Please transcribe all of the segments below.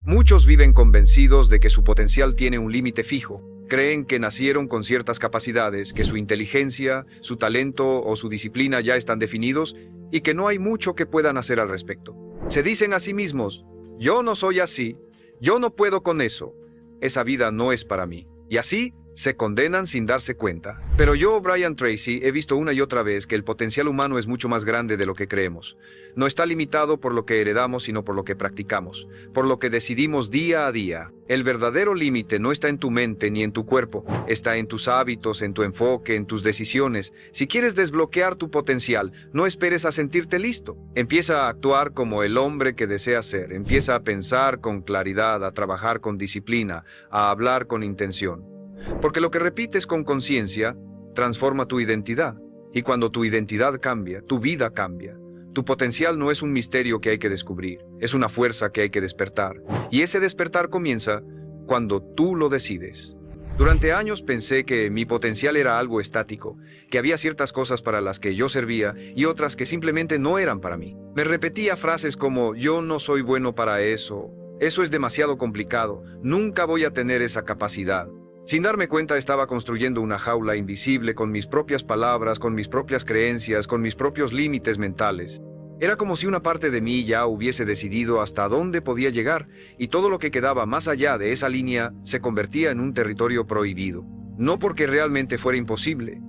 Muchos viven convencidos de que su potencial tiene un límite fijo. Creen que nacieron con ciertas capacidades, que su inteligencia, su talento o su disciplina ya están definidos y que no hay mucho que puedan hacer al respecto. Se dicen a sí mismos, yo no soy así, yo no puedo con eso, esa vida no es para mí. Y así se condenan sin darse cuenta. Pero yo, Brian Tracy, he visto una y otra vez que el potencial humano es mucho más grande de lo que creemos. No está limitado por lo que heredamos, sino por lo que practicamos, por lo que decidimos día a día. El verdadero límite no está en tu mente ni en tu cuerpo, está en tus hábitos, en tu enfoque, en tus decisiones. Si quieres desbloquear tu potencial, no esperes a sentirte listo. Empieza a actuar como el hombre que deseas ser. Empieza a pensar con claridad, a trabajar con disciplina, a hablar con intención. Porque lo que repites con conciencia transforma tu identidad. Y cuando tu identidad cambia, tu vida cambia. Tu potencial no es un misterio que hay que descubrir, es una fuerza que hay que despertar. Y ese despertar comienza cuando tú lo decides. Durante años pensé que mi potencial era algo estático, que había ciertas cosas para las que yo servía y otras que simplemente no eran para mí. Me repetía frases como, yo no soy bueno para eso, eso es demasiado complicado, nunca voy a tener esa capacidad. Sin darme cuenta estaba construyendo una jaula invisible con mis propias palabras, con mis propias creencias, con mis propios límites mentales. Era como si una parte de mí ya hubiese decidido hasta dónde podía llegar, y todo lo que quedaba más allá de esa línea se convertía en un territorio prohibido. No porque realmente fuera imposible,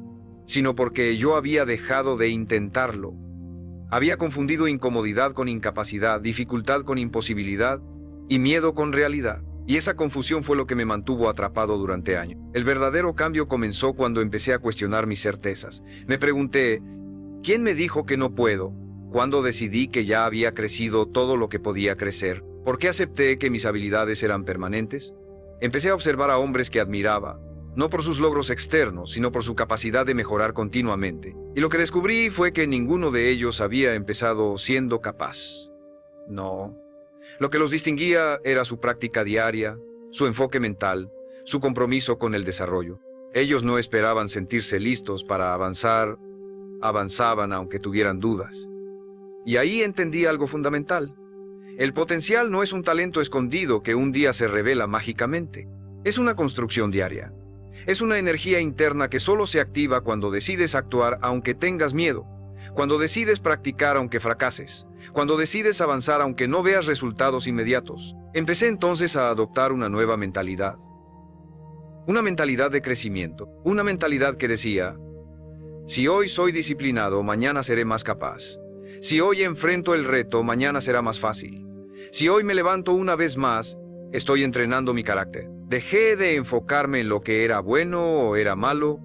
sino porque yo había dejado de intentarlo. Había confundido incomodidad con incapacidad, dificultad con imposibilidad y miedo con realidad. Y esa confusión fue lo que me mantuvo atrapado durante años. El verdadero cambio comenzó cuando empecé a cuestionar mis certezas. Me pregunté, ¿quién me dijo que no puedo? ¿Cuándo decidí que ya había crecido todo lo que podía crecer? ¿Por qué acepté que mis habilidades eran permanentes? Empecé a observar a hombres que admiraba, no por sus logros externos, sino por su capacidad de mejorar continuamente. Y lo que descubrí fue que ninguno de ellos había empezado siendo capaz. No. Lo que los distinguía era su práctica diaria, su enfoque mental, su compromiso con el desarrollo. Ellos no esperaban sentirse listos para avanzar, avanzaban aunque tuvieran dudas. Y ahí entendí algo fundamental. El potencial no es un talento escondido que un día se revela mágicamente. Es una construcción diaria. Es una energía interna que solo se activa cuando decides actuar aunque tengas miedo, cuando decides practicar aunque fracases, cuando decides avanzar aunque no veas resultados inmediatos. Empecé entonces a adoptar una nueva mentalidad. Una mentalidad de crecimiento. Una mentalidad que decía, si hoy soy disciplinado, mañana seré más capaz. Si hoy enfrento el reto, mañana será más fácil. Si hoy me levanto una vez más, estoy entrenando mi carácter. Dejé de enfocarme en lo que era bueno o era malo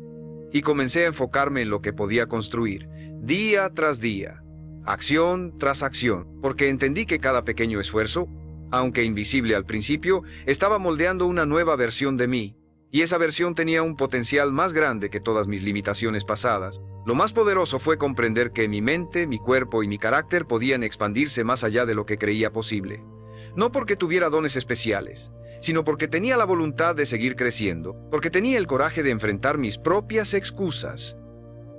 y comencé a enfocarme en lo que podía construir, día tras día. Acción tras acción, porque entendí que cada pequeño esfuerzo, aunque invisible al principio, estaba moldeando una nueva versión de mí, y esa versión tenía un potencial más grande que todas mis limitaciones pasadas. Lo más poderoso fue comprender que mi mente, mi cuerpo y mi carácter podían expandirse más allá de lo que creía posible. No porque tuviera dones especiales, sino porque tenía la voluntad de seguir creciendo, porque tenía el coraje de enfrentar mis propias excusas,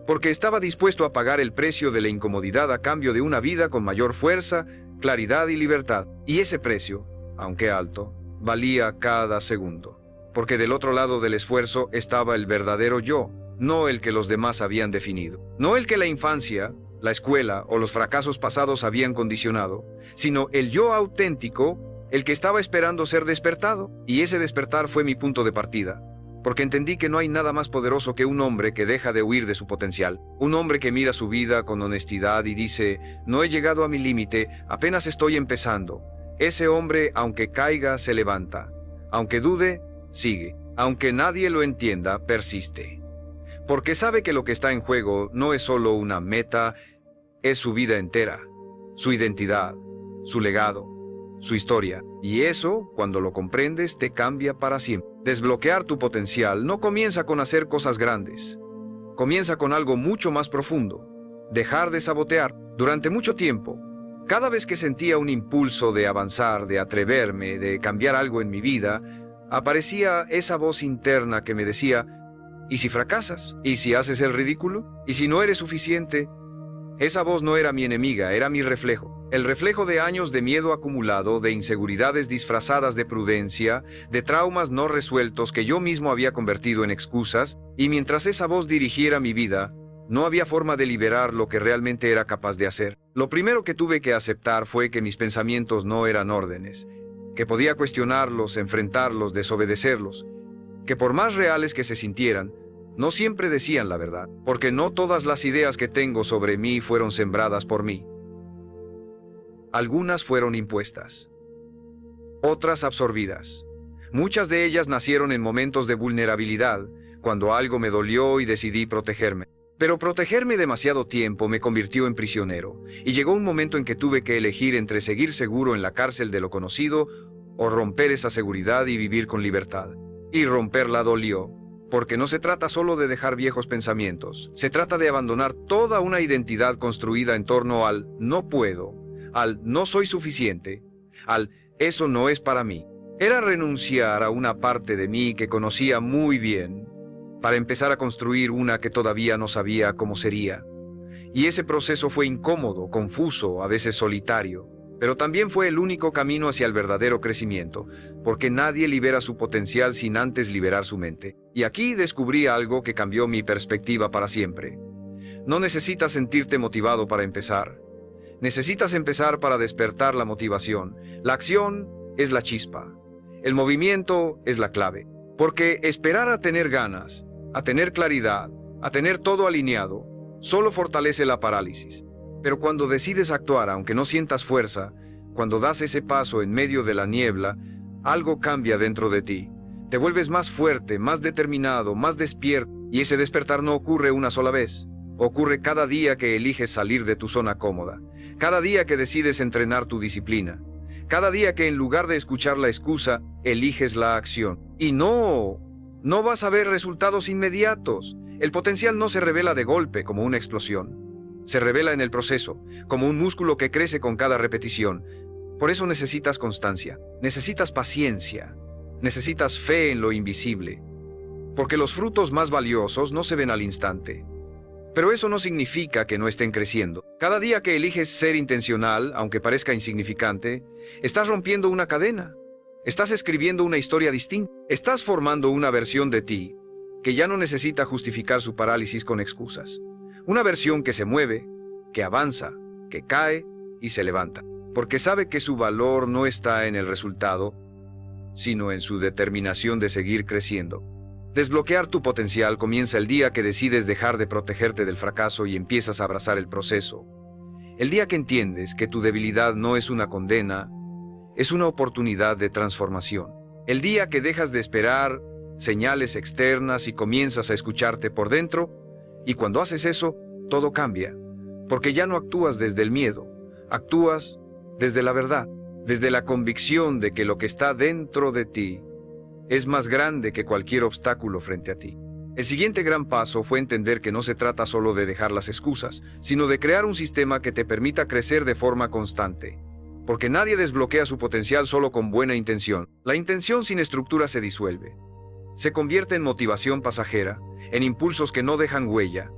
porque estaba dispuesto a pagar el precio de la incomodidad a cambio de una vida con mayor fuerza, claridad y libertad. Y ese precio, aunque alto, valía cada segundo. Porque del otro lado del esfuerzo estaba el verdadero yo, no el que los demás habían definido. No el que la infancia, la escuela o los fracasos pasados habían condicionado, sino el yo auténtico, el que estaba esperando ser despertado. Y ese despertar fue mi punto de partida. Porque entendí que no hay nada más poderoso que un hombre que deja de huir de su potencial. Un hombre que mira su vida con honestidad y dice, no he llegado a mi límite, apenas estoy empezando. Ese hombre, aunque caiga, se levanta. Aunque dude, sigue. Aunque nadie lo entienda, persiste. Porque sabe que lo que está en juego no es solo una meta, es su vida entera, su identidad, su legado, su historia. Y eso, cuando lo comprendes, te cambia para siempre. Desbloquear tu potencial no comienza con hacer cosas grandes. Comienza con algo mucho más profundo. Dejar de sabotear. Durante mucho tiempo, cada vez que sentía un impulso de avanzar, de atreverme, de cambiar algo en mi vida, aparecía esa voz interna que me decía, ¿y si fracasas? ¿Y si haces el ridículo? ¿Y si no eres suficiente? Esa voz no era mi enemiga, era mi reflejo. El reflejo de años de miedo acumulado, de inseguridades disfrazadas de prudencia, de traumas no resueltos que yo mismo había convertido en excusas, y mientras esa voz dirigiera mi vida, no había forma de liberar lo que realmente era capaz de hacer. Lo primero que tuve que aceptar fue que mis pensamientos no eran órdenes, que podía cuestionarlos, enfrentarlos, desobedecerlos, que por más reales que se sintieran, no siempre decían la verdad, porque no todas las ideas que tengo sobre mí fueron sembradas por mí. Algunas fueron impuestas, otras absorbidas. Muchas de ellas nacieron en momentos de vulnerabilidad, cuando algo me dolió y decidí protegerme. Pero protegerme demasiado tiempo me convirtió en prisionero, y llegó un momento en que tuve que elegir entre seguir seguro en la cárcel de lo conocido o romper esa seguridad y vivir con libertad. Y romperla dolió, porque no se trata solo de dejar viejos pensamientos, se trata de abandonar toda una identidad construida en torno al no puedo, al no soy suficiente, al eso no es para mí. Era renunciar a una parte de mí que conocía muy bien, para empezar a construir una que todavía no sabía cómo sería. Y ese proceso fue incómodo, confuso, a veces solitario, pero también fue el único camino hacia el verdadero crecimiento, porque nadie libera su potencial sin antes liberar su mente. Y aquí descubrí algo que cambió mi perspectiva para siempre. No necesitas sentirte motivado para empezar. Necesitas empezar para despertar la motivación. La acción es la chispa. El movimiento es la clave. Porque esperar a tener ganas, a tener claridad, a tener todo alineado, solo fortalece la parálisis. Pero cuando decides actuar, aunque no sientas fuerza, cuando das ese paso en medio de la niebla, algo cambia dentro de ti. Te vuelves más fuerte, más determinado, más despierto, y ese despertar no ocurre una sola vez. Ocurre cada día que eliges salir de tu zona cómoda, cada día que decides entrenar tu disciplina, cada día que en lugar de escuchar la excusa, eliges la acción. Y no vas a ver resultados inmediatos. El potencial no se revela de golpe como una explosión. Se revela en el proceso, como un músculo que crece con cada repetición. Por eso necesitas constancia, necesitas paciencia, necesitas fe en lo invisible. Porque los frutos más valiosos no se ven al instante. Pero eso no significa que no estén creciendo. Cada día que eliges ser intencional, aunque parezca insignificante, estás rompiendo una cadena. Estás escribiendo una historia distinta. Estás formando una versión de ti que ya no necesita justificar su parálisis con excusas. Una versión que se mueve, que avanza, que cae y se levanta. Porque sabe que su valor no está en el resultado, sino en su determinación de seguir creciendo. Desbloquear tu potencial comienza el día que decides dejar de protegerte del fracaso y empiezas a abrazar el proceso. El día que entiendes que tu debilidad no es una condena, es una oportunidad de transformación. El día que dejas de esperar señales externas y comienzas a escucharte por dentro, y cuando haces eso, todo cambia, porque ya no actúas desde el miedo, actúas desde la verdad, desde la convicción de que lo que está dentro de ti es más grande que cualquier obstáculo frente a ti. El siguiente gran paso fue entender que no se trata solo de dejar las excusas, sino de crear un sistema que te permita crecer de forma constante. Porque nadie desbloquea su potencial solo con buena intención. La intención sin estructura se disuelve. Se convierte en motivación pasajera, en impulsos que no dejan huella.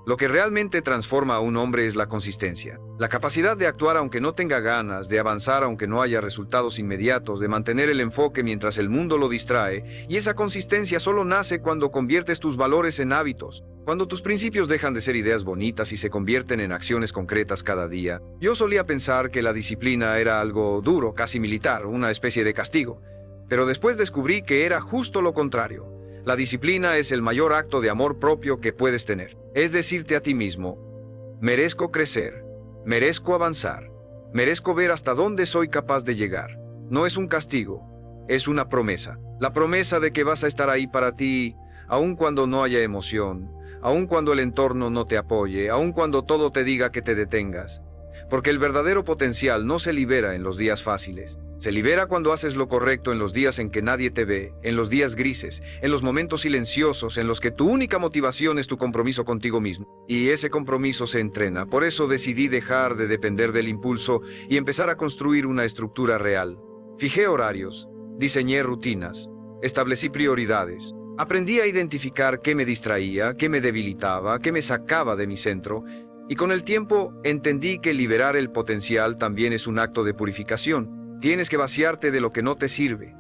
Lo que realmente transforma a un hombre es la consistencia, la capacidad de actuar aunque no tenga ganas, de avanzar aunque no haya resultados inmediatos, de mantener el enfoque mientras el mundo lo distrae, y esa consistencia solo nace cuando conviertes tus valores en hábitos, cuando tus principios dejan de ser ideas bonitas y se convierten en acciones concretas cada día. Yo solía pensar que la disciplina era algo duro, casi militar, una especie de castigo, pero después descubrí que era justo lo contrario. La disciplina es el mayor acto de amor propio que puedes tener. Es decirte a ti mismo, merezco crecer, merezco avanzar, merezco ver hasta dónde soy capaz de llegar. No es un castigo, es una promesa. La promesa de que vas a estar ahí para ti, aun cuando no haya emoción, aun cuando el entorno no te apoye, aun cuando todo te diga que te detengas. Porque el verdadero potencial no se libera en los días fáciles. Se libera cuando haces lo correcto en los días en que nadie te ve, en los días grises, en los momentos silenciosos en los que tu única motivación es tu compromiso contigo mismo. Y ese compromiso se entrena. Por eso decidí dejar de depender del impulso y empezar a construir una estructura real. Fijé horarios, diseñé rutinas, establecí prioridades. Aprendí a identificar qué me distraía, qué me debilitaba, qué me sacaba de mi centro, Y con el tiempo entendí que liberar el potencial también es un acto de purificación. Tienes que vaciarte de lo que no te sirve,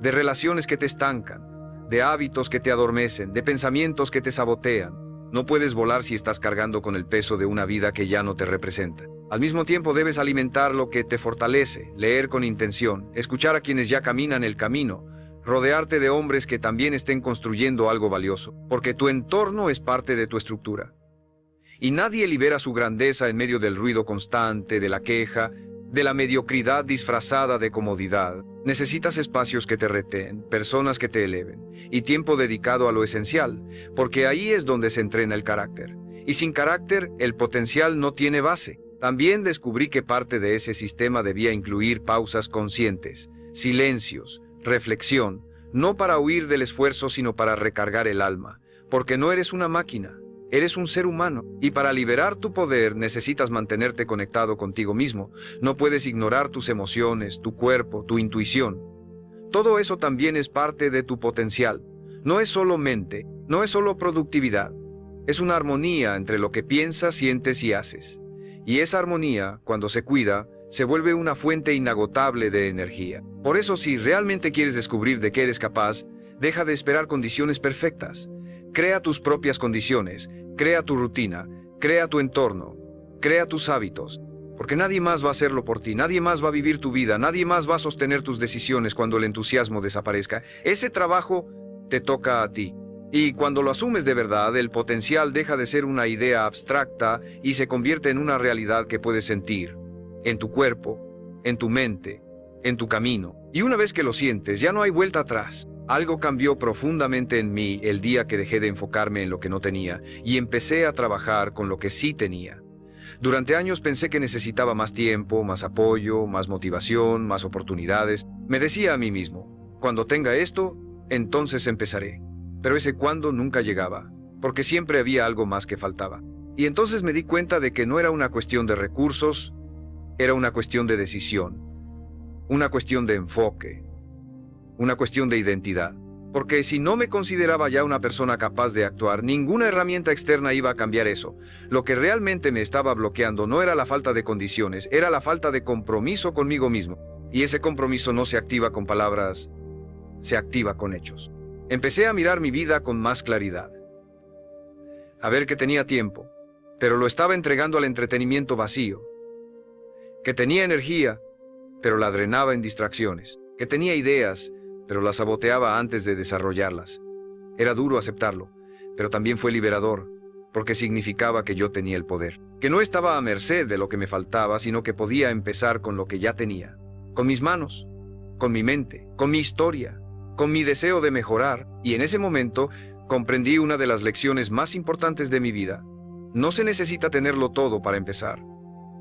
de relaciones que te estancan, de hábitos que te adormecen, de pensamientos que te sabotean. No puedes volar si estás cargando con el peso de una vida que ya no te representa. Al mismo tiempo debes alimentar lo que te fortalece, leer con intención, escuchar a quienes ya caminan el camino, rodearte de hombres que también estén construyendo algo valioso, porque tu entorno es parte de tu estructura. Y nadie libera su grandeza en medio del ruido constante, de la queja, de la mediocridad disfrazada de comodidad. Necesitas espacios que te reten, personas que te eleven, y tiempo dedicado a lo esencial, porque ahí es donde se entrena el carácter. Y sin carácter, el potencial no tiene base. También descubrí que parte de ese sistema debía incluir pausas conscientes, silencios, reflexión, no para huir del esfuerzo, sino para recargar el alma, porque no eres una máquina. Eres un ser humano, y para liberar tu poder necesitas mantenerte conectado contigo mismo. No puedes ignorar tus emociones, tu cuerpo, tu intuición. Todo eso también es parte de tu potencial. No es solo mente, no es solo productividad. Es una armonía entre lo que piensas, sientes y haces. Y esa armonía, cuando se cuida, se vuelve una fuente inagotable de energía. Por eso, si realmente quieres descubrir de qué eres capaz, deja de esperar condiciones perfectas. Crea tus propias condiciones, crea tu rutina, crea tu entorno, crea tus hábitos, porque nadie más va a hacerlo por ti, nadie más va a vivir tu vida, nadie más va a sostener tus decisiones cuando el entusiasmo desaparezca. Ese trabajo te toca a ti. Y cuando lo asumes de verdad, el potencial deja de ser una idea abstracta y se convierte en una realidad que puedes sentir, en tu cuerpo, en tu mente, en tu camino. Y una vez que lo sientes, ya no hay vuelta atrás. Algo cambió profundamente en mí el día que dejé de enfocarme en lo que no tenía y empecé a trabajar con lo que sí tenía. Durante años pensé que necesitaba más tiempo, más apoyo, más motivación, más oportunidades. Me decía a mí mismo, cuando tenga esto, entonces empezaré. Pero ese cuándo nunca llegaba, porque siempre había algo más que faltaba. Y entonces me di cuenta de que no era una cuestión de recursos, era una cuestión de decisión, una cuestión de enfoque, una cuestión de identidad. Porque si no me consideraba ya una persona capaz de actuar, ninguna herramienta externa iba a cambiar eso. Lo que realmente me estaba bloqueando no era la falta de condiciones, era la falta de compromiso conmigo mismo. Y ese compromiso no se activa con palabras, se activa con hechos. Empecé a mirar mi vida con más claridad. A ver que tenía tiempo, pero lo estaba entregando al entretenimiento vacío. Que tenía energía, pero la drenaba en distracciones. Que tenía ideas, pero las saboteaba antes de desarrollarlas. Era duro aceptarlo, pero también fue liberador, porque significaba que yo tenía el poder. Que no estaba a merced de lo que me faltaba, sino que podía empezar con lo que ya tenía. Con mis manos, con mi mente, con mi historia, con mi deseo de mejorar. Y en ese momento comprendí una de las lecciones más importantes de mi vida. No se necesita tenerlo todo para empezar.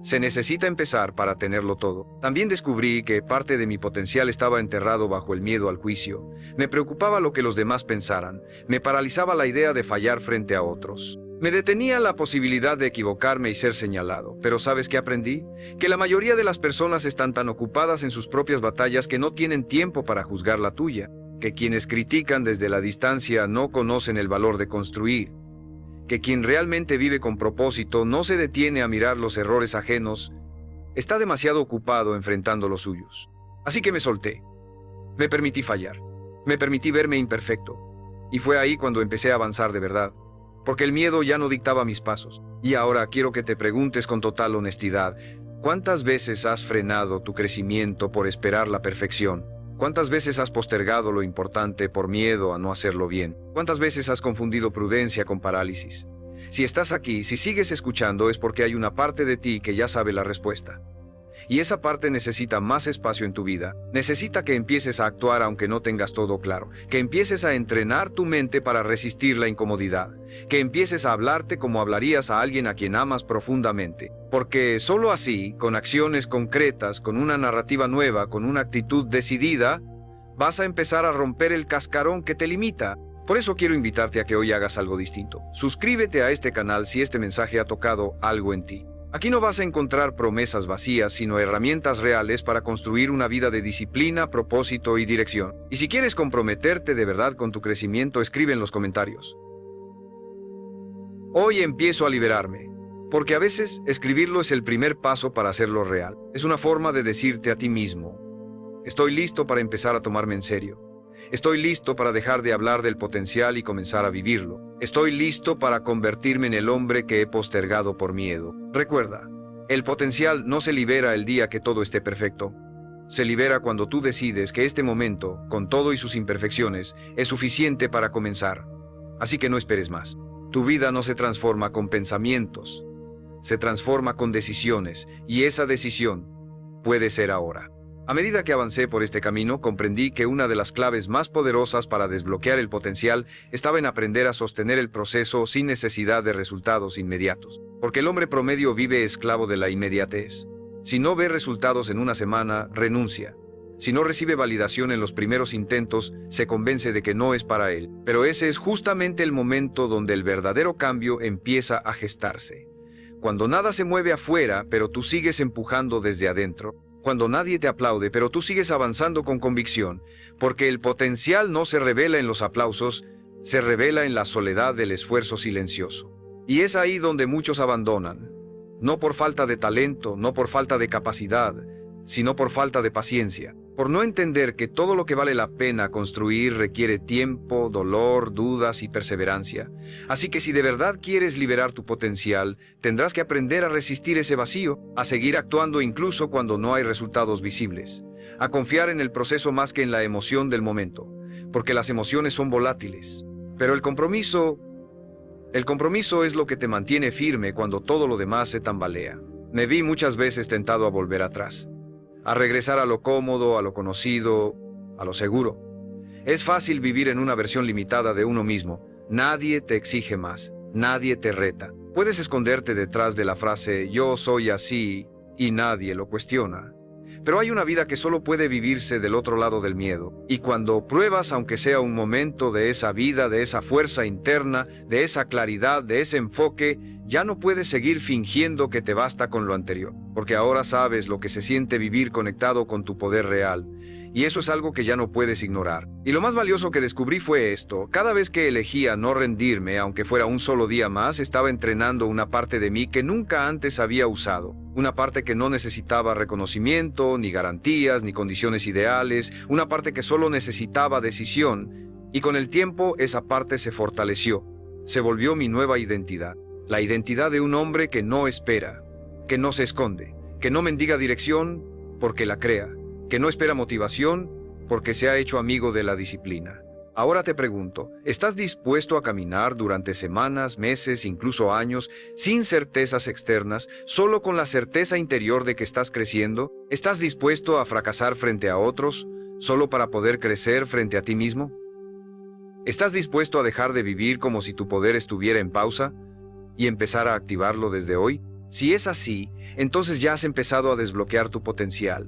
Se necesita empezar para tenerlo todo. También descubrí que parte de mi potencial estaba enterrado bajo el miedo al juicio. Me preocupaba lo que los demás pensaran. Me paralizaba la idea de fallar frente a otros. Me detenía la posibilidad de equivocarme y ser señalado. Pero ¿sabes qué aprendí? Que la mayoría de las personas están tan ocupadas en sus propias batallas que no tienen tiempo para juzgar la tuya. Que quienes critican desde la distancia no conocen el valor de construir. Que quien realmente vive con propósito no se detiene a mirar los errores ajenos, está demasiado ocupado enfrentando los suyos. Así que me solté. Me permití fallar. Me permití verme imperfecto. Y fue ahí cuando empecé a avanzar de verdad. Porque el miedo ya no dictaba mis pasos. Y ahora quiero que te preguntes con total honestidad, ¿cuántas veces has frenado tu crecimiento por esperar la perfección? ¿Cuántas veces has postergado lo importante por miedo a no hacerlo bien? ¿Cuántas veces has confundido prudencia con parálisis? Si estás aquí, si sigues escuchando, es porque hay una parte de ti que ya sabe la respuesta. Y esa parte necesita más espacio en tu vida. Necesita que empieces a actuar aunque no tengas todo claro. Que empieces a entrenar tu mente para resistir la incomodidad. Que empieces a hablarte como hablarías a alguien a quien amas profundamente. Porque solo así, con acciones concretas, con una narrativa nueva, con una actitud decidida, vas a empezar a romper el cascarón que te limita. Por eso quiero invitarte a que hoy hagas algo distinto. Suscríbete a este canal si este mensaje ha tocado algo en ti. Aquí no vas a encontrar promesas vacías, sino herramientas reales para construir una vida de disciplina, propósito y dirección. Y si quieres comprometerte de verdad con tu crecimiento, escribe en los comentarios. Hoy empiezo a liberarme. Porque a veces escribirlo es el primer paso para hacerlo real. Es una forma de decirte a ti mismo: estoy listo para empezar a tomarme en serio. Estoy listo para dejar de hablar del potencial y comenzar a vivirlo. Estoy listo para convertirme en el hombre que he postergado por miedo. Recuerda, el potencial no se libera el día que todo esté perfecto. Se libera cuando tú decides que este momento, con todo y sus imperfecciones, es suficiente para comenzar. Así que no esperes más. Tu vida no se transforma con pensamientos, se transforma con decisiones, y esa decisión puede ser ahora. A medida que avancé por este camino, comprendí que una de las claves más poderosas para desbloquear el potencial estaba en aprender a sostener el proceso sin necesidad de resultados inmediatos. Porque el hombre promedio vive esclavo de la inmediatez. Si no ve resultados en una semana, renuncia. Si no recibe validación en los primeros intentos, se convence de que no es para él. Pero ese es justamente el momento donde el verdadero cambio empieza a gestarse. Cuando nada se mueve afuera, pero tú sigues empujando desde adentro. Cuando nadie te aplaude, pero tú sigues avanzando con convicción, porque el potencial no se revela en los aplausos, se revela en la soledad del esfuerzo silencioso. Y es ahí donde muchos abandonan, no por falta de talento, no por falta de capacidad, sino por falta de paciencia, por no entender que todo lo que vale la pena construir requiere tiempo, dolor, dudas y perseverancia. Así que si de verdad quieres liberar tu potencial, tendrás que aprender a resistir ese vacío, a seguir actuando incluso cuando no hay resultados visibles, a confiar en el proceso más que en la emoción del momento, porque las emociones son volátiles. Pero el compromiso es lo que te mantiene firme cuando todo lo demás se tambalea. Me vi muchas veces tentado a volver atrás, a regresar a lo cómodo, a lo conocido, a lo seguro. Es fácil vivir en una versión limitada de uno mismo. Nadie te exige más, nadie te reta. Puedes esconderte detrás de la frase "yo soy así" y nadie lo cuestiona. Pero hay una vida que solo puede vivirse del otro lado del miedo. Y cuando pruebas, aunque sea un momento de esa vida, de esa fuerza interna, de esa claridad, de ese enfoque, ya no puedes seguir fingiendo que te basta con lo anterior. Porque ahora sabes lo que se siente vivir conectado con tu poder real. Y eso es algo que ya no puedes ignorar. Y lo más valioso que descubrí fue esto: cada vez que elegía no rendirme, aunque fuera un solo día más, estaba entrenando una parte de mí que nunca antes había usado. Una parte que no necesitaba reconocimiento, ni garantías, ni condiciones ideales. Una parte que solo necesitaba decisión. Y con el tiempo esa parte se fortaleció. Se volvió mi nueva identidad. La identidad de un hombre que no espera, que no se esconde, que no mendiga dirección porque la crea, que no espera motivación porque se ha hecho amigo de la disciplina. Ahora te pregunto, ¿estás dispuesto a caminar durante semanas, meses, incluso años, sin certezas externas, solo con la certeza interior de que estás creciendo? ¿Estás dispuesto a fracasar frente a otros, solo para poder crecer frente a ti mismo? ¿Estás dispuesto a dejar de vivir como si tu poder estuviera en pausa y empezar a activarlo desde hoy? Si es así, entonces ya has empezado a desbloquear tu potencial.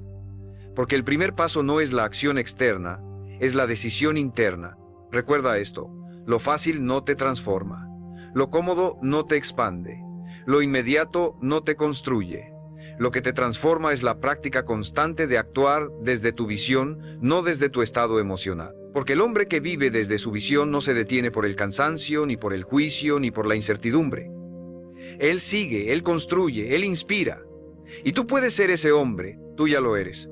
Porque el primer paso no es la acción externa, es la decisión interna. Recuerda esto: lo fácil no te transforma, lo cómodo no te expande, lo inmediato no te construye. Lo que te transforma es la práctica constante de actuar desde tu visión, no desde tu estado emocional. Porque el hombre que vive desde su visión no se detiene por el cansancio, ni por el juicio, ni por la incertidumbre. Él sigue, él construye, él inspira. Y tú puedes ser ese hombre, tú ya lo eres,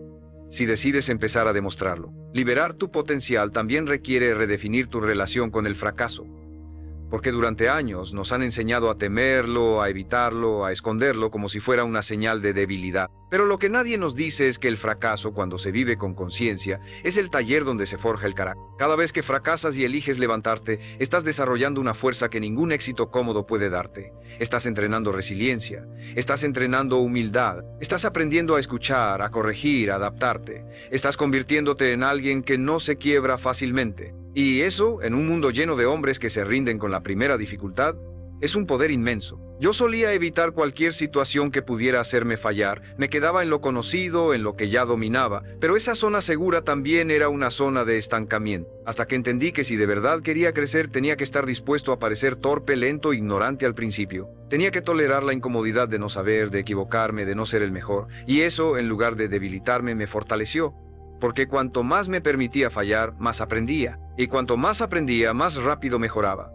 si decides empezar a demostrarlo. Liberar tu potencial también requiere redefinir tu relación con el fracaso. Porque durante años nos han enseñado a temerlo, a evitarlo, a esconderlo como si fuera una señal de debilidad. Pero lo que nadie nos dice es que el fracaso, cuando se vive con conciencia, es el taller donde se forja el carácter. Cada vez que fracasas y eliges levantarte, estás desarrollando una fuerza que ningún éxito cómodo puede darte. Estás entrenando resiliencia, estás entrenando humildad, estás aprendiendo a escuchar, a corregir, a adaptarte. Estás convirtiéndote en alguien que no se quiebra fácilmente. Y eso, en un mundo lleno de hombres que se rinden con la primera dificultad, es un poder inmenso. Yo solía evitar cualquier situación que pudiera hacerme fallar. Me quedaba en lo conocido, en lo que ya dominaba, pero esa zona segura también era una zona de estancamiento. Hasta que entendí que si de verdad quería crecer, tenía que estar dispuesto a parecer torpe, lento, ignorante al principio. Tenía que tolerar la incomodidad de no saber, de equivocarme, de no ser el mejor. Y eso, en lugar de debilitarme, me fortaleció. Porque cuanto más me permitía fallar, más aprendía. Y cuanto más aprendía, más rápido mejoraba.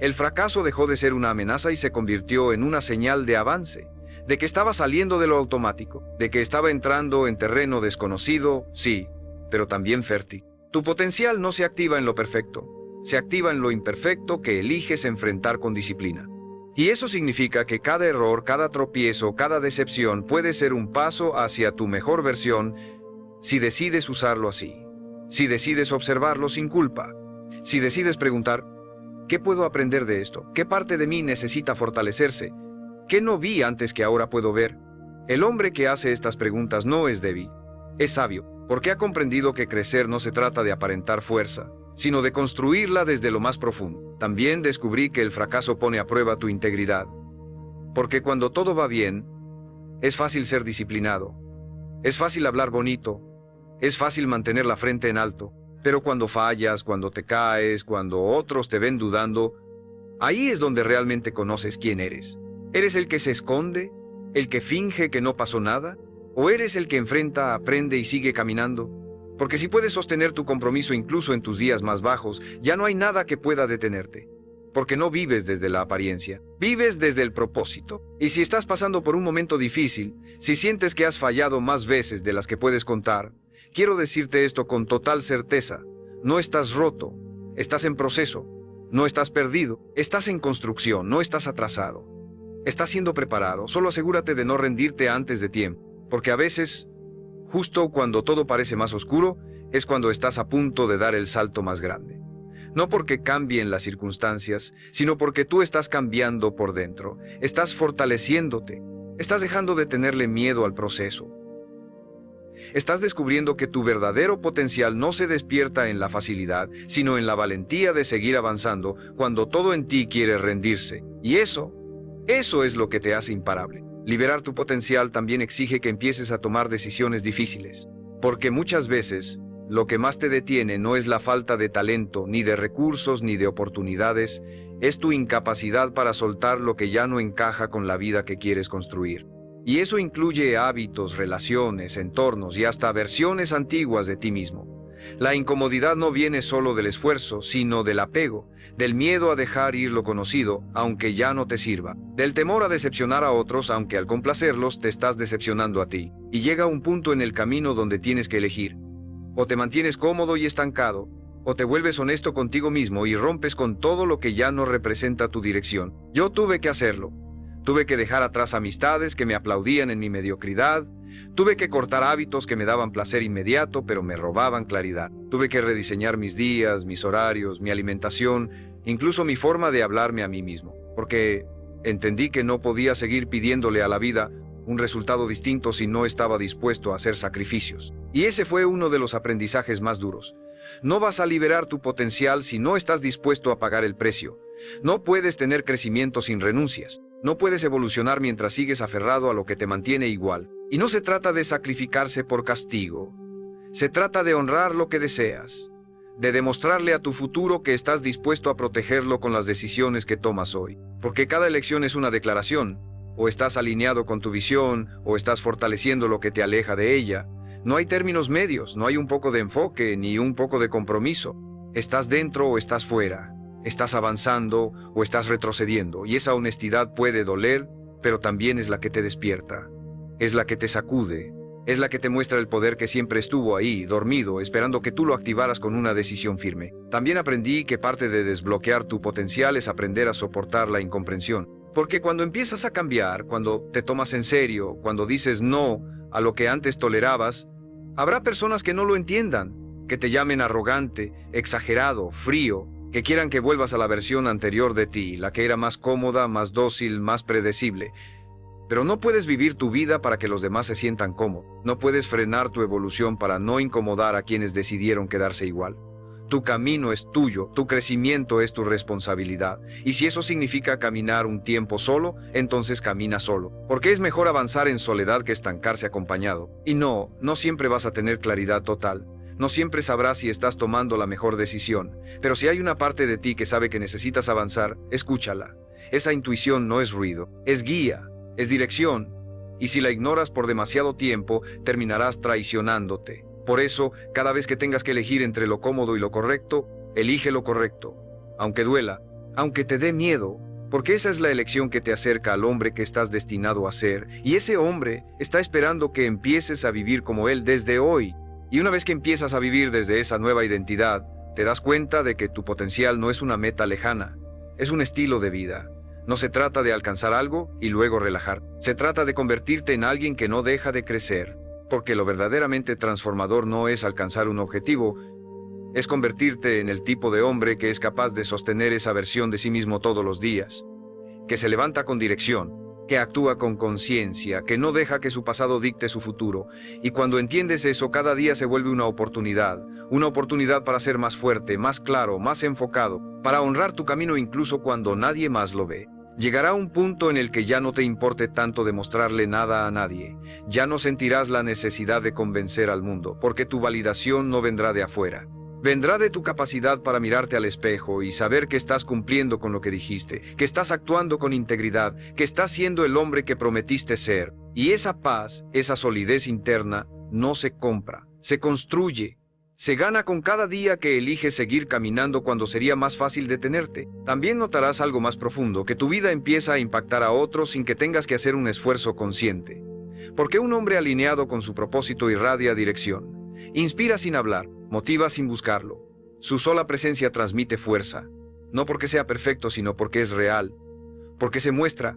El fracaso dejó de ser una amenaza y se convirtió en una señal de avance, de que estaba saliendo de lo automático, de que estaba entrando en terreno desconocido, sí, pero también fértil. Tu potencial no se activa en lo perfecto, se activa en lo imperfecto que eliges enfrentar con disciplina. Y eso significa que cada error, cada tropiezo, cada decepción puede ser un paso hacia tu mejor versión si decides usarlo así, si decides observarlo sin culpa, si decides preguntar, ¿qué puedo aprender de esto? ¿Qué parte de mí necesita fortalecerse? ¿Qué no vi antes que ahora puedo ver? El hombre que hace estas preguntas no es débil, es sabio, porque ha comprendido que crecer no se trata de aparentar fuerza, sino de construirla desde lo más profundo. También descubrí que el fracaso pone a prueba tu integridad, porque cuando todo va bien, es fácil ser disciplinado, es fácil hablar bonito, es fácil mantener la frente en alto, pero cuando fallas, cuando te caes, cuando otros te ven dudando, ahí es donde realmente conoces quién eres. ¿Eres el que se esconde? ¿El que finge que no pasó nada? ¿O eres el que enfrenta, aprende y sigue caminando? Porque si puedes sostener tu compromiso incluso en tus días más bajos, ya no hay nada que pueda detenerte. Porque no vives desde la apariencia, vives desde el propósito. Y si estás pasando por un momento difícil, si sientes que has fallado más veces de las que puedes contar, quiero decirte esto con total certeza. No estás roto, estás en proceso, no estás perdido, estás en construcción, no estás atrasado. Estás siendo preparado, solo asegúrate de no rendirte antes de tiempo, porque a veces, justo cuando todo parece más oscuro, es cuando estás a punto de dar el salto más grande. No porque cambien las circunstancias, sino porque tú estás cambiando por dentro, estás fortaleciéndote, estás dejando de tenerle miedo al proceso. Estás descubriendo que tu verdadero potencial no se despierta en la facilidad, sino en la valentía de seguir avanzando cuando todo en ti quiere rendirse. Y eso es lo que te hace imparable. Liberar tu potencial también exige que empieces a tomar decisiones difíciles, porque muchas veces lo que más te detiene no es la falta de talento, ni de recursos, ni de oportunidades, es tu incapacidad para soltar lo que ya no encaja con la vida que quieres construir. Y eso incluye hábitos, relaciones, entornos y hasta versiones antiguas de ti mismo. La incomodidad no viene solo del esfuerzo, sino del apego, del miedo a dejar ir lo conocido, aunque ya no te sirva, del temor a decepcionar a otros, aunque al complacerlos te estás decepcionando a ti. Y llega un punto en el camino donde tienes que elegir. O te mantienes cómodo y estancado, o te vuelves honesto contigo mismo y rompes con todo lo que ya no representa tu dirección. Yo tuve que hacerlo. Tuve que dejar atrás amistades que me aplaudían en mi mediocridad. Tuve que cortar hábitos que me daban placer inmediato, pero me robaban claridad. Tuve que rediseñar mis días, mis horarios, mi alimentación, incluso mi forma de hablarme a mí mismo. Porque entendí que no podía seguir pidiéndole a la vida un resultado distinto si no estaba dispuesto a hacer sacrificios. Y ese fue uno de los aprendizajes más duros. No vas a liberar tu potencial si no estás dispuesto a pagar el precio. No puedes tener crecimiento sin renuncias. No puedes evolucionar mientras sigues aferrado a lo que te mantiene igual. Y no se trata de sacrificarse por castigo. Se trata de honrar lo que deseas, de demostrarle a tu futuro que estás dispuesto a protegerlo con las decisiones que tomas hoy. Porque cada elección es una declaración. O estás alineado con tu visión, o estás fortaleciendo lo que te aleja de ella. No hay términos medios, no hay un poco de enfoque ni un poco de compromiso. Estás dentro o estás fuera. Estás avanzando o estás retrocediendo, y esa honestidad puede doler, pero también es la que te despierta. Es la que te sacude. Es la que te muestra el poder que siempre estuvo ahí, dormido, esperando que tú lo activaras con una decisión firme. También aprendí que parte de desbloquear tu potencial es aprender a soportar la incomprensión. Porque cuando empiezas a cambiar, cuando te tomas en serio, cuando dices no a lo que antes tolerabas, habrá personas que no lo entiendan, que te llamen arrogante, exagerado, frío, que quieran que vuelvas a la versión anterior de ti, la que era más cómoda, más dócil, más predecible. Pero no puedes vivir tu vida para que los demás se sientan cómodos. No puedes frenar tu evolución para no incomodar a quienes decidieron quedarse igual. Tu camino es tuyo, tu crecimiento es tu responsabilidad. Y si eso significa caminar un tiempo solo, entonces camina solo. Porque es mejor avanzar en soledad que estancarse acompañado. Y no siempre vas a tener claridad total. No siempre sabrás si estás tomando la mejor decisión. Pero si hay una parte de ti que sabe que necesitas avanzar, escúchala. Esa intuición no es ruido, es guía, es dirección. Y si la ignoras por demasiado tiempo, terminarás traicionándote. Por eso, cada vez que tengas que elegir entre lo cómodo y lo correcto, elige lo correcto. Aunque duela, aunque te dé miedo, porque esa es la elección que te acerca al hombre que estás destinado a ser, y ese hombre está esperando que empieces a vivir como él desde hoy. Y una vez que empiezas a vivir desde esa nueva identidad, te das cuenta de que tu potencial no es una meta lejana, es un estilo de vida. No se trata de alcanzar algo y luego relajar, se trata de convertirte en alguien que no deja de crecer, porque lo verdaderamente transformador no es alcanzar un objetivo, es convertirte en el tipo de hombre que es capaz de sostener esa versión de sí mismo todos los días, que se levanta con dirección, que actúa con conciencia, que no deja que su pasado dicte su futuro, y cuando entiendes eso, cada día se vuelve una oportunidad para ser más fuerte, más claro, más enfocado, para honrar tu camino incluso cuando nadie más lo ve. Llegará un punto en el que ya no te importe tanto demostrarle nada a nadie, ya no sentirás la necesidad de convencer al mundo, porque tu validación no vendrá de afuera. Vendrá de tu capacidad para mirarte al espejo y saber que estás cumpliendo con lo que dijiste, que estás actuando con integridad, que estás siendo el hombre que prometiste ser. Y esa paz, esa solidez interna, no se compra, se construye. Se gana con cada día que eliges seguir caminando cuando sería más fácil detenerte. También notarás algo más profundo, que tu vida empieza a impactar a otros sin que tengas que hacer un esfuerzo consciente. Porque un hombre alineado con su propósito irradia dirección. Inspira sin hablar, motiva sin buscarlo. Su sola presencia transmite fuerza, no porque sea perfecto, sino porque es real, porque se muestra,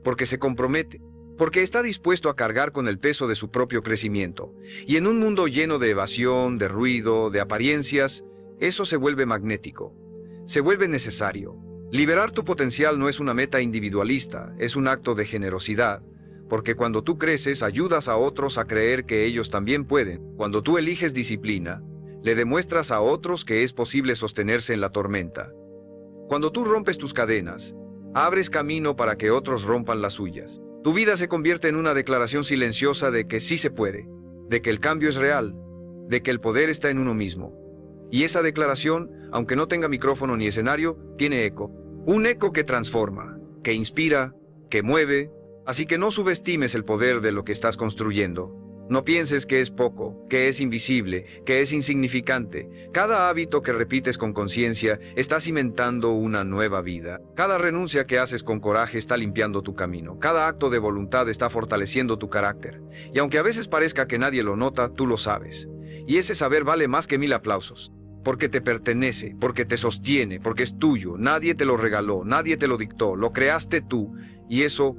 porque se compromete, porque está dispuesto a cargar con el peso de su propio crecimiento. Y en un mundo lleno de evasión, de ruido, de apariencias, eso se vuelve magnético, se vuelve necesario. Liberar tu potencial no es una meta individualista, es un acto de generosidad. Porque cuando tú creces, ayudas a otros a creer que ellos también pueden. Cuando tú eliges disciplina, le demuestras a otros que es posible sostenerse en la tormenta. Cuando tú rompes tus cadenas, abres camino para que otros rompan las suyas. Tu vida se convierte en una declaración silenciosa de que sí se puede, de que el cambio es real, de que el poder está en uno mismo. Y esa declaración, aunque no tenga micrófono ni escenario, tiene eco. Un eco que transforma, que inspira, que mueve. Así que no subestimes el poder de lo que estás construyendo. No pienses que es poco, que es invisible, que es insignificante. Cada hábito que repites con conciencia está cimentando una nueva vida. Cada renuncia que haces con coraje está limpiando tu camino. Cada acto de voluntad está fortaleciendo tu carácter. Y aunque a veces parezca que nadie lo nota, tú lo sabes. Y ese saber vale más que 1000 aplausos. Porque te pertenece, porque te sostiene, porque es tuyo. Nadie te lo regaló, nadie te lo dictó, lo creaste tú. Y eso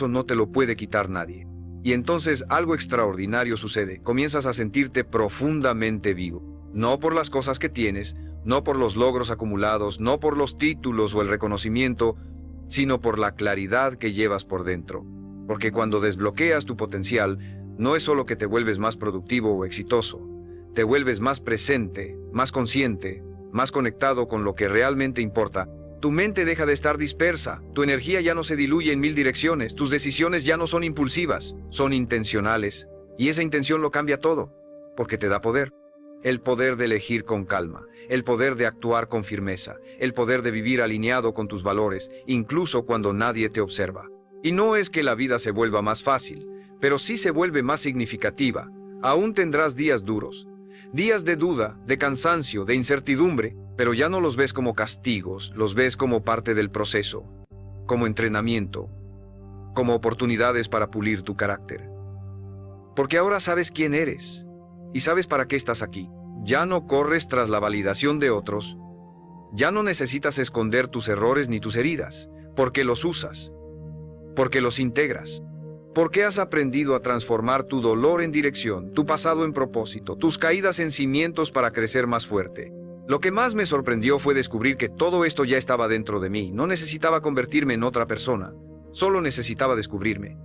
no te lo puede quitar nadie. Y entonces algo extraordinario sucede. Comienzas a sentirte profundamente vivo. No por las cosas que tienes, no por los logros acumulados, no por los títulos o el reconocimiento, sino por la claridad que llevas por dentro. Porque cuando desbloqueas tu potencial, no es solo que te vuelves más productivo o exitoso, te vuelves más presente, más consciente, más conectado con lo que realmente importa. Tu mente deja de estar dispersa, tu energía ya no se diluye en 1000 direcciones, tus decisiones ya no son impulsivas, son intencionales. Y esa intención lo cambia todo, porque te da poder. El poder de elegir con calma, el poder de actuar con firmeza, el poder de vivir alineado con tus valores, incluso cuando nadie te observa. Y no es que la vida se vuelva más fácil, pero sí se vuelve más significativa. Aún tendrás días duros, días de duda, de cansancio, de incertidumbre, pero ya no los ves como castigos, los ves como parte del proceso, como entrenamiento, como oportunidades para pulir tu carácter. Porque ahora sabes quién eres y sabes para qué estás aquí. Ya no corres tras la validación de otros, ya no necesitas esconder tus errores ni tus heridas, porque los usas, porque los integras. Porque has aprendido a transformar tu dolor en dirección, tu pasado en propósito, tus caídas en cimientos para crecer más fuerte. Lo que más me sorprendió fue descubrir que todo esto ya estaba dentro de mí. No necesitaba convertirme en otra persona, solo necesitaba descubrirme.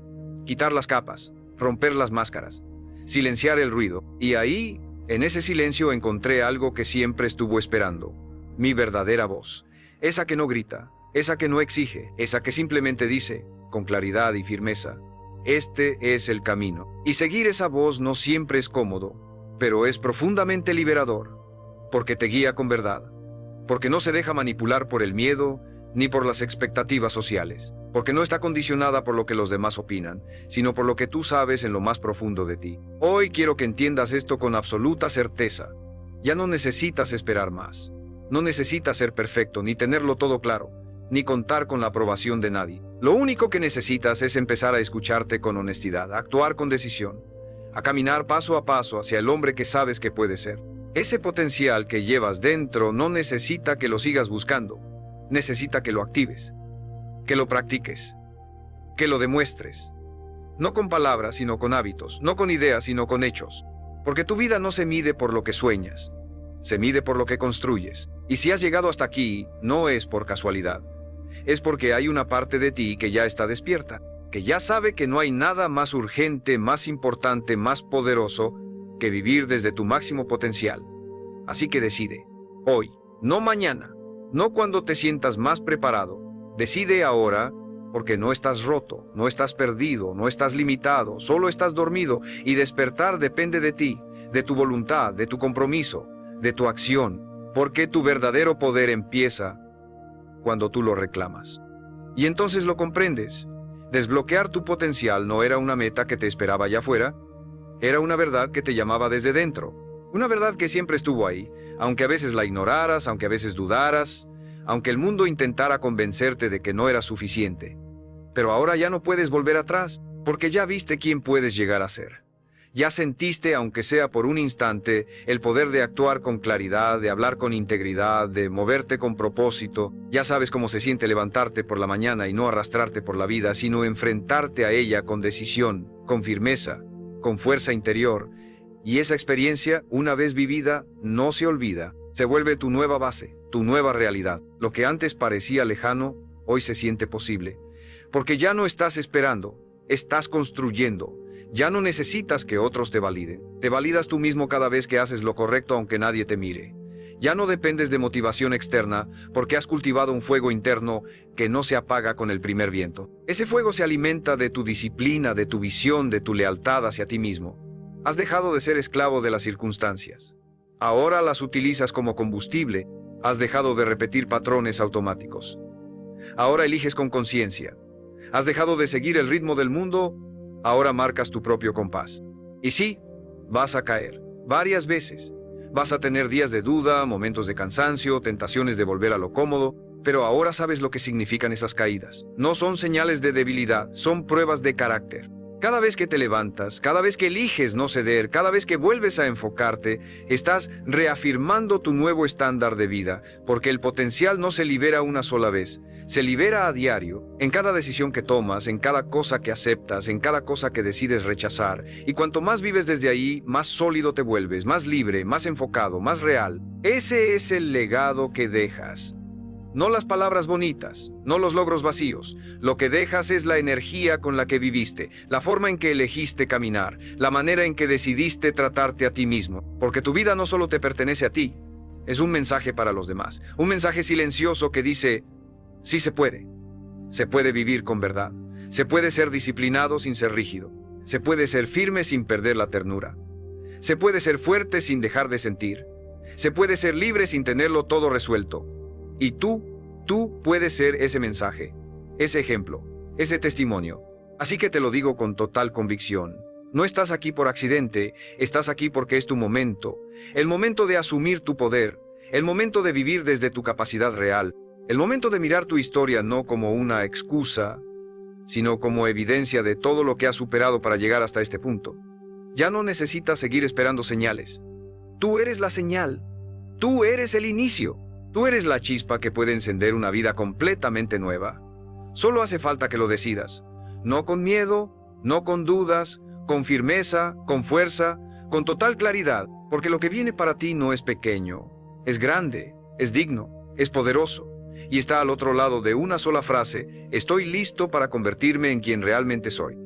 Quitar las capas, romper las máscaras, silenciar el ruido. Y ahí, en ese silencio, encontré algo que siempre estuvo esperando. Mi verdadera voz. Esa que no grita, esa que no exige, esa que simplemente dice, con claridad y firmeza: este es el camino. Y seguir esa voz no siempre es cómodo, pero es profundamente liberador, porque te guía con verdad, porque no se deja manipular por el miedo ni por las expectativas sociales, porque no está condicionada por lo que los demás opinan, sino por lo que tú sabes en lo más profundo de ti. Hoy quiero que entiendas esto con absoluta certeza. Ya no necesitas esperar más. No necesitas ser perfecto ni tenerlo todo claro. ni contar con la aprobación de nadie. Lo único que necesitas es empezar a escucharte con honestidad, a actuar con decisión, a caminar paso a paso hacia el hombre que sabes que puedes ser. Ese potencial que llevas dentro no necesita que lo sigas buscando, necesita que lo actives, que lo practiques, que lo demuestres. No con palabras, sino con hábitos, no con ideas, sino con hechos. Porque tu vida no se mide por lo que sueñas, se mide por lo que construyes. Y si has llegado hasta aquí, no es por casualidad. Es porque hay una parte de ti que ya está despierta, que ya sabe que no hay nada más urgente, más importante, más poderoso que vivir desde tu máximo potencial. Así que decide, hoy, no mañana, no cuando te sientas más preparado. Decide ahora, porque no estás roto, no estás perdido, no estás limitado, solo estás dormido, y despertar depende de ti, de tu voluntad, de tu compromiso, de tu acción, porque tu verdadero poder empieza cuando tú lo reclamas. Y entonces lo comprendes. Desbloquear tu potencial no era una meta que te esperaba allá afuera, era una verdad que te llamaba desde dentro, una verdad que siempre estuvo ahí, aunque a veces la ignoraras, aunque a veces dudaras, aunque el mundo intentara convencerte de que no era suficiente. Pero ahora ya no puedes volver atrás, porque ya viste quién puedes llegar a ser. Ya sentiste, aunque sea por un instante, el poder de actuar con claridad, de hablar con integridad, de moverte con propósito. Ya sabes cómo se siente levantarte por la mañana y no arrastrarte por la vida, sino enfrentarte a ella con decisión, con firmeza, con fuerza interior. Y esa experiencia, una vez vivida, no se olvida. Se vuelve tu nueva base, tu nueva realidad. Lo que antes parecía lejano, hoy se siente posible. Porque ya no estás esperando, estás construyendo. Ya no necesitas que otros te validen. Te validas tú mismo cada vez que haces lo correcto aunque nadie te mire. Ya no dependes de motivación externa porque has cultivado un fuego interno que no se apaga con el primer viento. Ese fuego se alimenta de tu disciplina, de tu visión, de tu lealtad hacia ti mismo. Has dejado de ser esclavo de las circunstancias. Ahora las utilizas como combustible. Has dejado de repetir patrones automáticos. Ahora eliges con conciencia. Has dejado de seguir el ritmo del mundo. Ahora marcas tu propio compás. Y sí, vas a caer, varias veces. Vas a tener días de duda, momentos de cansancio, tentaciones de volver a lo cómodo, pero ahora sabes lo que significan esas caídas. No son señales de debilidad, son pruebas de carácter. Cada vez que te levantas, cada vez que eliges no ceder, cada vez que vuelves a enfocarte, estás reafirmando tu nuevo estándar de vida, porque el potencial no se libera una sola vez, se libera a diario, en cada decisión que tomas, en cada cosa que aceptas, en cada cosa que decides rechazar, y cuanto más vives desde ahí, más sólido te vuelves, más libre, más enfocado, más real. Ese es el legado que dejas. No las palabras bonitas, no los logros vacíos. Lo que dejas es la energía con la que viviste, la forma en que elegiste caminar, la manera en que decidiste tratarte a ti mismo. Porque tu vida no solo te pertenece a ti, es un mensaje para los demás. Un mensaje silencioso que dice, sí se puede vivir con verdad, se puede ser disciplinado sin ser rígido, se puede ser firme sin perder la ternura, se puede ser fuerte sin dejar de sentir, se puede ser libre sin tenerlo todo resuelto. Y tú puedes ser ese mensaje, ese ejemplo, ese testimonio. Así que te lo digo con total convicción. No estás aquí por accidente, estás aquí porque es tu momento. El momento de asumir tu poder, el momento de vivir desde tu capacidad real, el momento de mirar tu historia no como una excusa, sino como evidencia de todo lo que has superado para llegar hasta este punto. Ya no necesitas seguir esperando señales. Tú eres la señal. Tú eres el inicio. Tú eres la chispa que puede encender una vida completamente nueva. Solo hace falta que lo decidas. No con miedo, no con dudas, con firmeza, con fuerza, con total claridad, porque lo que viene para ti no es pequeño, es grande, es digno, es poderoso, y está al otro lado de una sola frase: estoy listo para convertirme en quien realmente soy.